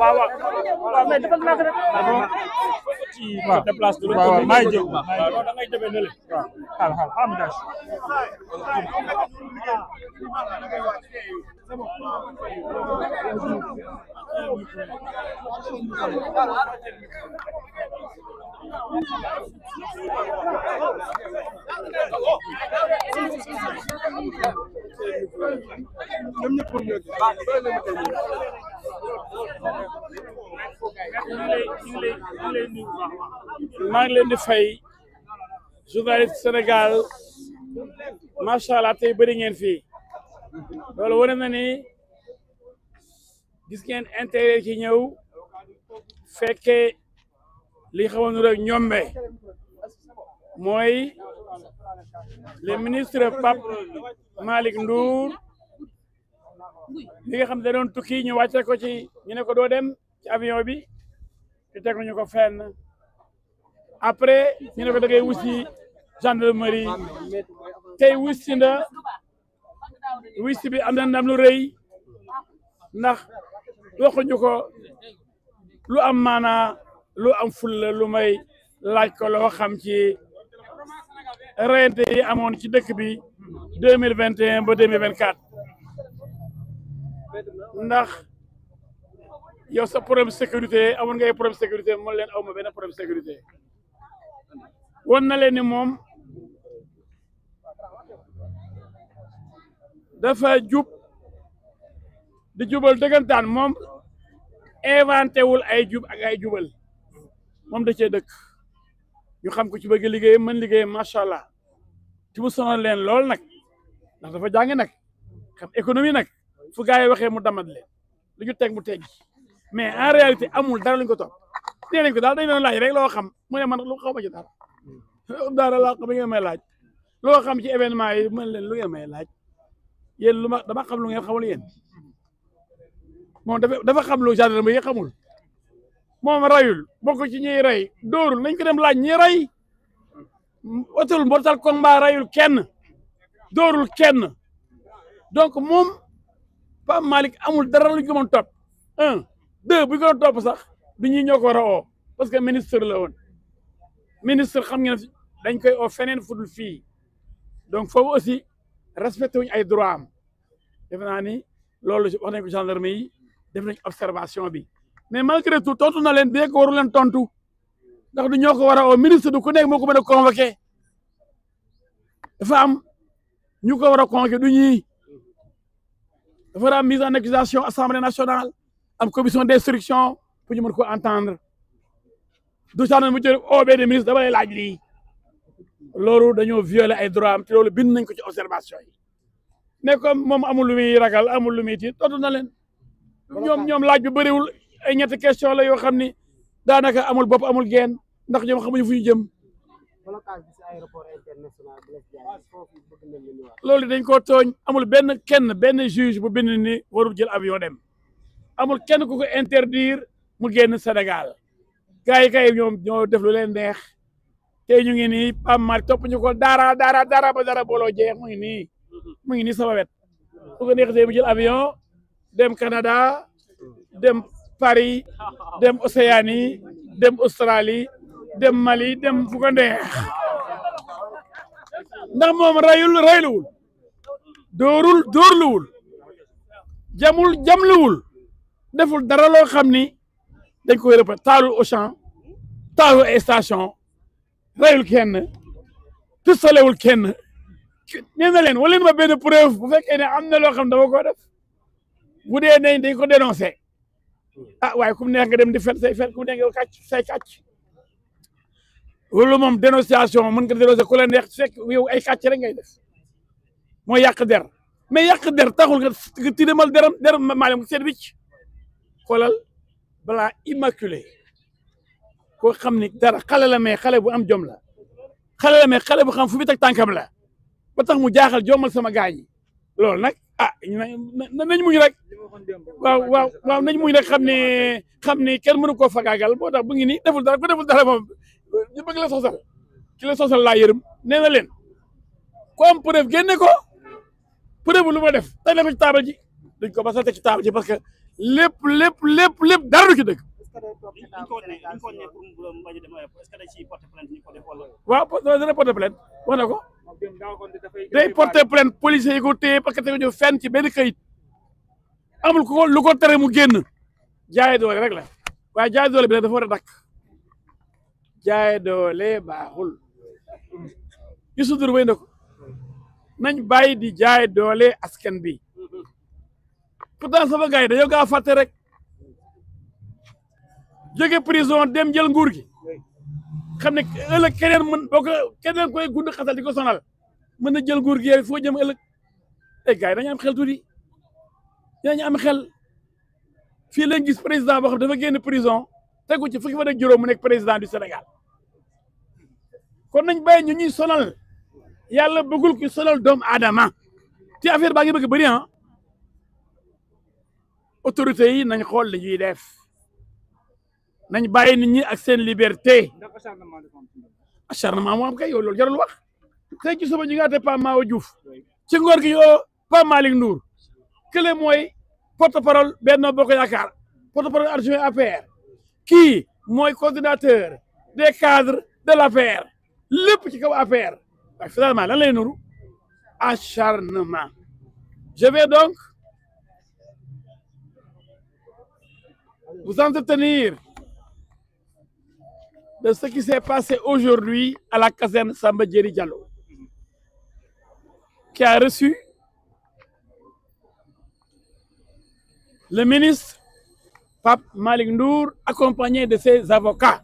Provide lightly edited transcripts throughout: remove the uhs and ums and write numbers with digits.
waaw waaw mais defal naa ko rek. ci déplace de l'autre. waaw maa ngi jëm waaw da ngay demee ne le waaw xaaral maa ngi leen di fay journaliste Sénégal macha allah tey bëri ngeen fii loolu wane na ni gis ngeen intérêt ci ñëw fekkee li xamoon rek ñombe mooy le ministre Pape Malick Ndour li nga xam ne da doon tukki ñu wàcce ko ci ñu ne ko doo dem ci avion bi te teguñu ko fenn après ñu ne ko da ngay wusi gendarmerie tey wusi na wusi bi am na ndam lu rëy ndax waxuñu ko lu am maanaa lu am fulla lu may laaj ko loo xam ci reyante yi amoon ci dëkk bi 2021 ba 2024 ndax yow sa problème sécurité amoon ngay problème sécurité moom leen aw ma benn problème sécurité won na leen ni moom dafa jub di jubal dëggantaan moom inventé wul ay jub ak ay jubal moom da cee dëkk ñu xam ko ci bëgg liggéeyam mën liggéeyam macha allah ci mu sonal leen lool nag ndax dafa jàng nag xam économie nag fu gars yi waxee mu damat leen lu ñu teg mu teggi mais en réalité amul dara luñ ko topp nee nañ ko daal dañ doon laaj rek loo xam mu ne man lu xaw ma ci dara laa xam ngeen may laaj loo xam ci événement yi mën leen lu ngeen may laaj yéen lu ma dama xam lu ngeen xamul yéen moom dafa xam lu gendarme yi xamul moom rayul bokk ci ñuy rey dóorul nañ ko dem laaj ñi rey otul mbortal combat rayul kenn dóorul kenn donc moom Pape Malick amul dara luñ ko mën topp 1 2 bu ñu ko topp sax du ñuy ñoo ko war a oo parce que ministre la woon ministre xam ngeen dañ koy oo feneen fudul fii donc foofu aussi respecté wuñu ay droit am defe naa ni loolu wax nañ ko gendarme yi def nañ observation bi mais malgré tout tontu na leen dee ko waru leen tontu ndax du ñoo ko war a oo ministre du ku nekk moo ko mën a convoqué dafa am ñu ko war a convoqué du ñii dafa war a am mise en accusation assemblée nationale am commission d'instruction pour ñu mën ko entendre du sax mu jël OB de ministre dama lay laaj lii loolu dañoo violer ay droit am te loolu bind nañ ko ci observation yi mais comme moom amul lu muy ragal amul lu muy tiit tontu na leen ñoom laaj bi bëriwul ay ñetti question la yoo xam ni daanaka amul bopp amul geen ndax ñoom xamuñu fu ñu jëm loolu dañ koo tooñ amul benn juge bu bind ni warul jël avion dem amul kenn ku ko interdire mu génn Sénégal gars yi kay ñoom ñoo def lu leen neex tey ñu ngi nii Pape Malick topp ñu ko dara ba dara booloo jeex mu ngi nii sama wet bu ko neexee mu jël avion dem Canada dem Paris dem Océanie dem Australie dem Mali dem fu ko neex ndax moom rayluwul dóorluwul jamluwul deful dara loo xam ni dañ koy rëpp taalul Auchan taalul ay station rayul kenn pistolewul kenn nee na leen wala ma benn preuve bu fekkee ne am na loo xam dama ko def bu dee ne dañ ko dénoncé waaye ku neex nga dem di fen say fen ku neex nga kàcc say kàcc loolu moom dénonciation mën nga dénoncé ku la neex fekk yow ay kàcc rek ngay def mooy yàq der mais yàq der taxul nga tilimal deram maanaam seet wicc xoolal balaa immaculé koo xam ni dara xale la mais xale bu am jom la xale la mais xale bu xam fu mu teg tànkam la ba tax mu jaaxal jomal sama gaañ yi loolu nag nañ muñ rek waaw nañ muñ rek xam ni kenn mënu koo fagaagal boo tax bu ngi nii deful dara ku deful dara moom ñu bëgg la sosal ki la sosal laa yërëm nee na leen ku am preuve génne ko preuve lu ma def tey la ko ci taabal ji dañ ko ba sa teg ci taabal ji parce que lépp dara du ci dëgg. waaw dana porter plainte wax na ko day porter plainte policiers yi ko téye parce que tamit ñu fenn ci benn kayit amul ko lu ko tere mu génn jaay doole rek la waaye jaay doole bi nag dafa war a dakk jaay doole baaxul Youssou Ndour wéy na ko nañ bàyyi di jaay doole askan bi pourtant sama gars yi dañoo gaa fàtte rek jóge prison dem jël nguur gi xam ne ëllëg keneen mën boo ko keneen koy gund xasal di ko sonal mën na jël nguur gi yow foo jëm ëllëg ay gars yi dañu am xel tuuti dañu am xel fii lañ gis président boo xam dafa génn prison tegu ci fukki fan ak juróom mu nekk président du Sénégal kon nañ bàyyi ñu ñuy sonal yàlla bëggul ki sonal doomu aadama te affaire baa ngi bëgg bëri ah autorités yi nañ xool li ñuy def nañ bàyyi nit ñi ak seen liberté acharnement moo am kay yow loolu jarul wax tey ci suba ñu ngi àtte Pape Mahawa Diouf ci ngoor gi yoo Pape Malick Ndour kële mooy porte-parole Benno Bokk Yaakaar porte-parole adjoint APR kii mooy coordinateur des cadres de l'APR lépp ci kaw APR waaye finalement lan lay nuru acharnement. Je vais donc vous entretenir de ce qui s'est passé aujourd'hui à la caserne Samba Diéry Diallo, qui a reçu le ministre Pape Malick Ndour accompagné de ses avocats.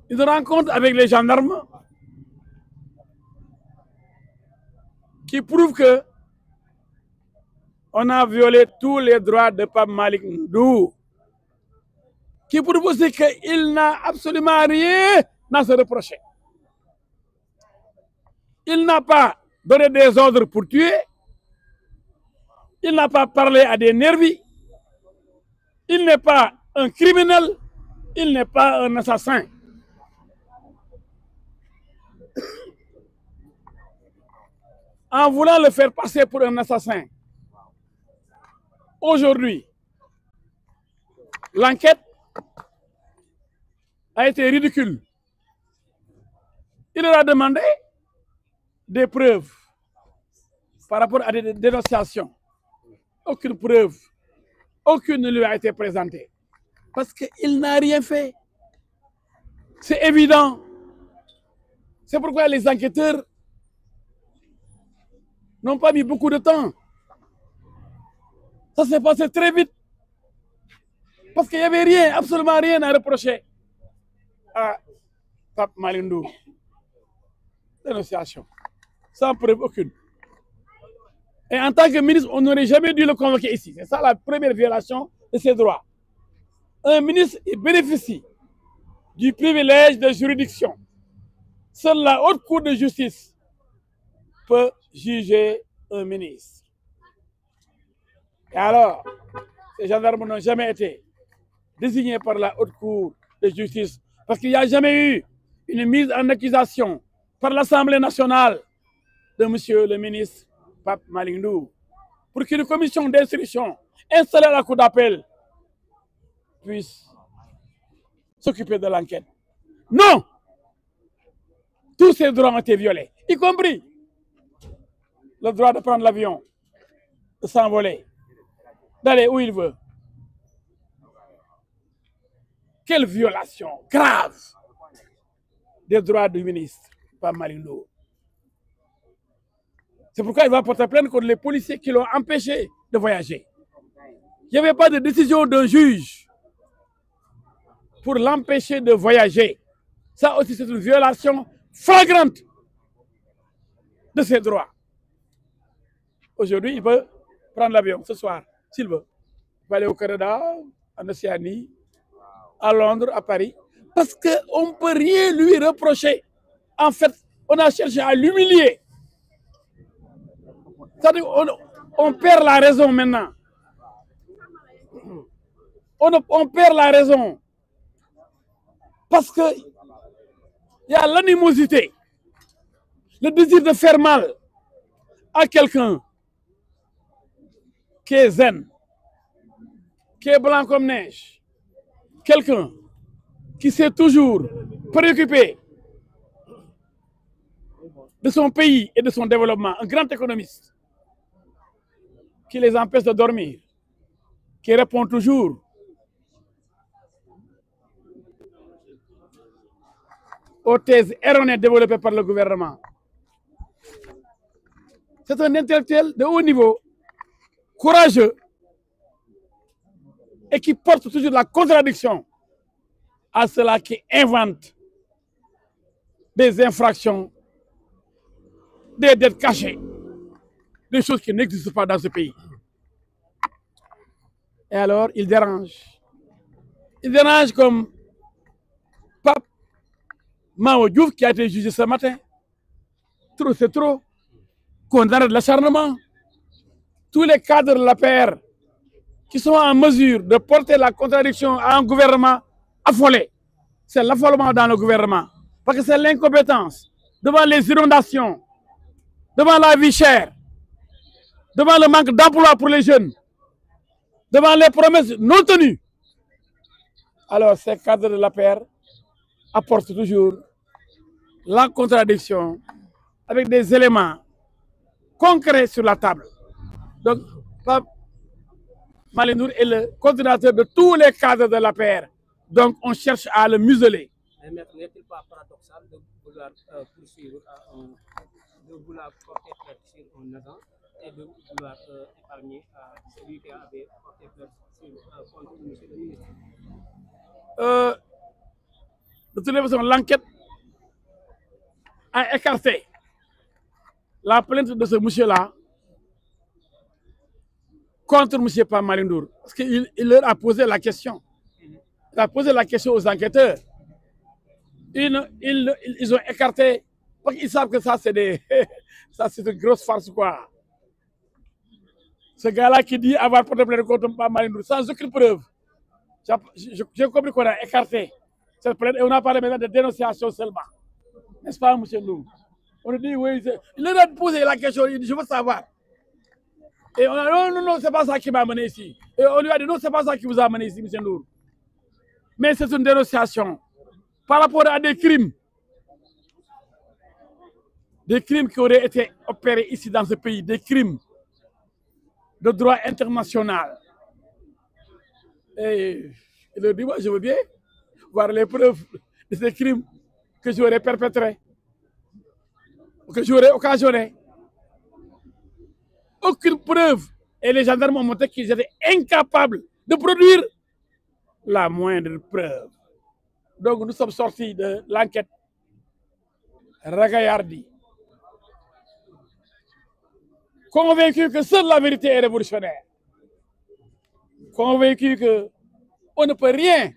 Une rencontre avec les gendarmes qui prouve que on a violé tous les droits de Pape Malick Ndour, qui prouve aussi qu'il n'a absolument rien à se reprocher. Il n'a pas donné des ordres pour tuer, il n'a pas parlé à des nervis, il n'est pas un criminel, il n'est pas un assassin. En voulant le faire passer pour un assassin, aujourd'hui, l'enquête a été ridicule. Il leur a demandé des preuves par rapport à des dénonciations. Aucune preuve, aucune ne lui a été présentée. Parce qu'il n'a rien fait. C'est évident. C'est pourquoi les enquêteurs n'ont pas mis beaucoup de temps. Ça s'est passé très vite. Parce qu'il n'y avait rien, absolument rien à reprocher à Pape Malick Ndour. Dénonciation. Sans preuve aucune. Et en tant que ministre, on n'aurait jamais dû le convoquer ici. C'est ça la première violation de ses droits. Un ministre bénéficie du privilège de juridiction. Seule la haute cour de justice peut juger un ministre. Et alors, ces gendarmes n'ont jamais été désignés par la haute cour de justice parce qu'il n'y a jamais eu une mise en accusation par l'Assemblée nationale de monsieur le ministre Pape Malick Ndour pour qu'une commission d'instruction installée à la cour d'appel puisse s'occuper de l'enquête. Non! Tous ces droits ont été violés, y compris le droit de prendre l'avion, de s'envoler, d'aller où il veut. Quelle violation grave des droits du ministre Pape Malick Ndour. C'est pourquoi il va porter plainte contre les policiers qui l'ont empêché de voyager. Il n'y avait pas de décision d'un juge pour l'empêcher de voyager. Ça aussi, c'est une violation flagrante de ses droits. Aujourd'hui, il peut prendre l'avion ce soir, s'il veut. Il peut aller au Canada, en Océanie, à Londres, à Paris, parce qu'on ne peut rien lui reprocher. En fait, on a cherché à l'humilier. C'est-à-dire on perd la raison maintenant. On perd la raison. Parce qu'il y a l'animosité. le désir de faire mal à quelqu'un qui est zen, qui est blanc comme neige, quelqu'un qui s'est toujours préoccupé de son pays et de son développement, un grand économiste qui les empêche de dormir, qui répond toujours aux thèses erronées développées par le gouvernement. C'est un intellectuel de haut niveau, courageux, et qui porte toujours la contradiction à ceux-là qui inventent des infractions, des dettes cachées, des choses qui n'existent pas dans ce pays. Et alors, il dérange. Il dérange comme Pape Mao Diouf qui a été jugé ce matin. Trop, c'est trop. Qu'on arrête l'acharnement. Tous les cadres de la PR qui sont en mesure de porter la contradiction à un gouvernement affolé. C'est l'affolement dans le gouvernement. Parce que c'est l'incompétence devant les inondations, devant la vie chère, devant le manque d'emploi pour les jeunes, devant les promesses non tenues. Alors, ces cadres de la PR apportent toujours la contradiction avec des éléments concrets sur la table. Donc, Pape Malick Ndour est le coordinateur de tous les cadres de la PR. Donc, on cherche à le museler. N'est-il pas paradoxal de vouloir poursuivre, de vouloir porter plainte sur un agent et de vouloir épargner celui qui avait porté plainte contre M. le ministre? De toute façon, l'enquête a écarté la plainte de ce monsieur-là contre M. Pape Malick Ndour. Parce qu'il leur a posé la question. Il a posé la question aux enquêteurs. Ils ont écarté, parce qu'ils savent que ça, c'est une grosse farce, quoi. Ce gars-là qui dit avoir porté plainte contre Pape Malick Ndour sans aucune preuve. J'ai compris qu'on a écarté cette plainte et on a parlé maintenant de dénonciation seulement. N'est-ce pas, M. Ndour? On a dit, oui, il leur a posé la question, il dit, je veux savoir. Et on a dit, non, c'est pas ça qui m'a amené ici. Et on lui a dit, non, c'est pas ça qui vous a amené ici, M. Ndour. Mais c'est une dénonciation par rapport à des crimes. Des crimes qui auraient été opérés ici dans ce pays, des crimes de droit international. Et il leur dit, moi, je veux bien voir les preuves de ces crimes que j'aurais perpétrés, que j'aurais occasionné. Aucune preuve. Et les gendarmes ont montré qu'ils étaient incapables de produire la moindre preuve. Donc nous sommes sortis de l'enquête ragaillardie, convaincus que seule la vérité est révolutionnaire, convaincus qu'on ne peut rien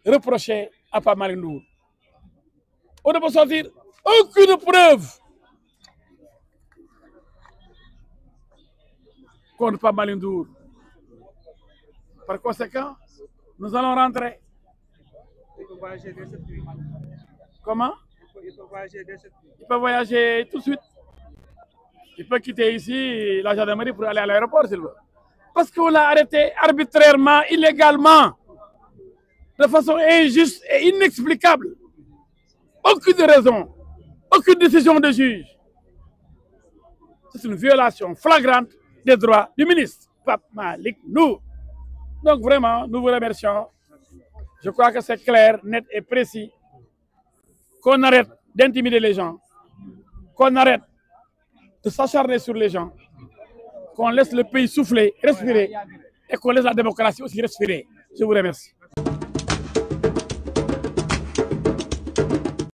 reprocher à Pape Malick Ndour. On ne peut sortir aucune preuve contre Pape Malick Ndour. Par conséquent, nous allons rentrer. Il peut voyager dès cette nuit. Comment? Il peut voyager dès cette nuit. Il peut voyager tout de suite. Il peut quitter ici la gendarmerie pour aller à l'aéroport, s'il veut. Parce qu'on l'a arrêté arbitrairement, illégalement, de façon injuste et inexplicable. Aucune raison, aucune décision de juge. C'est une violation flagrante des droits du ministre, Pape Malick Ndour. Donc vraiment, nous vous remercions. Je crois que c'est clair, net et précis. Qu'on arrête d'intimider les gens, qu'on arrête de s'acharner sur les gens, qu'on laisse le pays souffler, respirer, et qu'on laisse la démocratie aussi respirer. Je vous remercie.